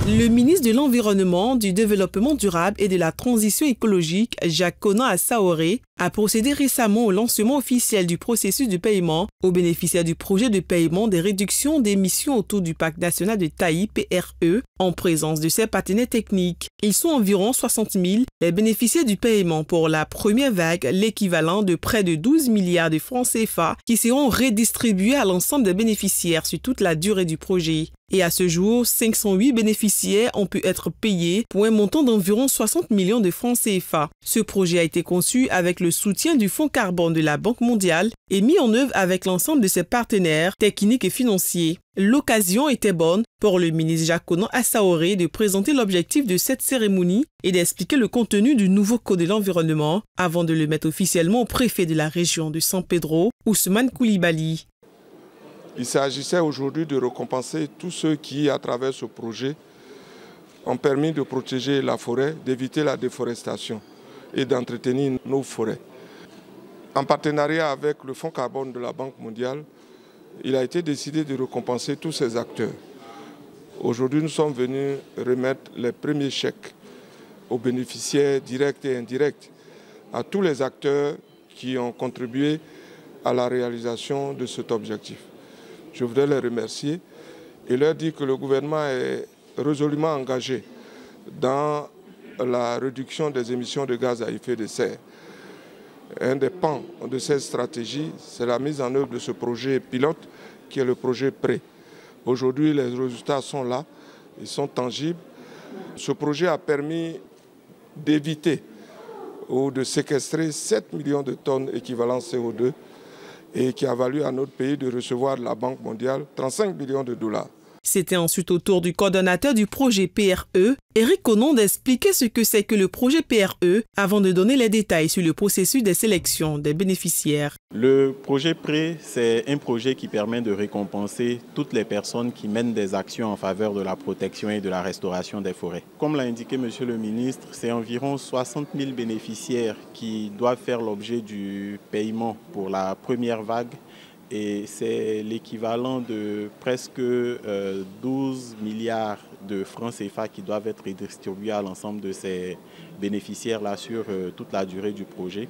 Le ministre de l'Environnement, du Développement durable et de la Transition écologique, Jacques Konan-Assaoré, a procédé récemment au lancement officiel du processus de paiement aux bénéficiaires du projet de paiement des réductions d'émissions autour du Parc national de Taï, PRE, en présence de ses partenaires techniques. Ils sont environ 60 000, les bénéficiaires du paiement pour la première vague, l'équivalent de près de 12 milliards de francs CFA qui seront redistribués à l'ensemble des bénéficiaires sur toute la durée du projet. Et à ce jour, 508 bénéficiaires ont pu être payés pour un montant d'environ 60 millions de francs CFA. Ce projet a été conçu avec le soutien du Fonds carbone de la Banque mondiale et mis en œuvre avec l'ensemble de ses partenaires techniques et financiers. L'occasion était bonne pour le ministre Jacques Konan-Assaoré de présenter l'objectif de cette cérémonie et d'expliquer le contenu du nouveau Code de l'environnement avant de le mettre officiellement au préfet de la région de San Pedro, Ousmane Koulibaly. Il s'agissait aujourd'hui de récompenser tous ceux qui, à travers ce projet, ont permis de protéger la forêt, d'éviter la déforestation et d'entretenir nos forêts. En partenariat avec le Fonds carbone de la Banque mondiale, il a été décidé de récompenser tous ces acteurs. Aujourd'hui, nous sommes venus remettre les premiers chèques aux bénéficiaires directs et indirects, à tous les acteurs qui ont contribué à la réalisation de cet objectif. Je voudrais les remercier et leur dire que le gouvernement est résolument engagé dans la réduction des émissions de gaz à effet de serre. Un des pans de cette stratégie, c'est la mise en œuvre de ce projet pilote qui est le projet PRE. Aujourd'hui, les résultats sont là, ils sont tangibles. Ce projet a permis d'éviter ou de séquestrer 7 millions de tonnes équivalent CO2 et qui a valu à notre pays de recevoir de la Banque mondiale 35 millions de dollars. C'était ensuite au tour du coordonnateur du projet PRE, Éric Konan, d'expliquer ce que c'est que le projet PRE avant de donner les détails sur le processus de sélection des bénéficiaires. Le projet PRE, c'est un projet qui permet de récompenser toutes les personnes qui mènent des actions en faveur de la protection et de la restauration des forêts. Comme l'a indiqué Monsieur le ministre, c'est environ 60 000 bénéficiaires qui doivent faire l'objet du paiement pour la première vague. Et c'est l'équivalent de presque 12 milliards de francs CFA qui doivent être redistribués à l'ensemble de ces bénéficiaires-là sur toute la durée du projet.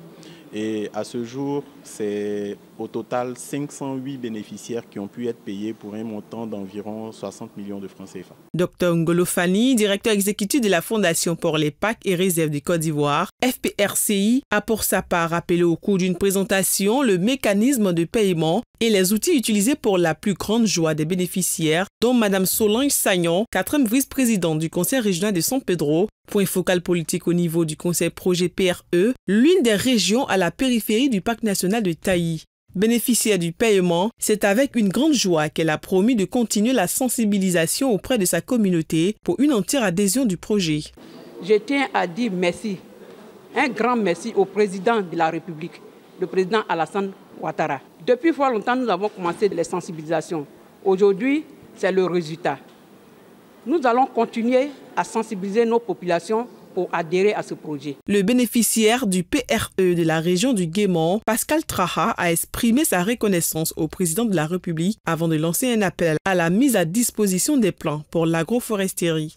Et à ce jour, c'est au total 508 bénéficiaires qui ont pu être payés pour un montant d'environ 60 millions de francs CFA. Dr Ngolo Fani, directeur exécutif de la Fondation pour les parcs et réserves de Côte d'Ivoire, FPRCI, a pour sa part rappelé au cours d'une présentation le mécanisme de paiement et les outils utilisés pour la plus grande joie des bénéficiaires, dont Mme Solange Sagnon, 4e vice-présidente du Conseil régional de San Pedro, point focal politique au niveau du Conseil projet PRE, l'une des régions à la périphérie du Parc national de Taï. Bénéficiaire du paiement, c'est avec une grande joie qu'elle a promis de continuer la sensibilisation auprès de sa communauté pour une entière adhésion du projet. Je tiens à dire merci, un grand merci au président de la République, le président Alassane Ouattara. Depuis fort longtemps, nous avons commencé les sensibilisations. Aujourd'hui, c'est le résultat. Nous allons continuer à sensibiliser nos populations pour adhérer à ce projet. Le bénéficiaire du PRE de la région du Guémont, Pascal Traha, a exprimé sa reconnaissance au président de la République avant de lancer un appel à la mise à disposition des plans pour l'agroforesterie.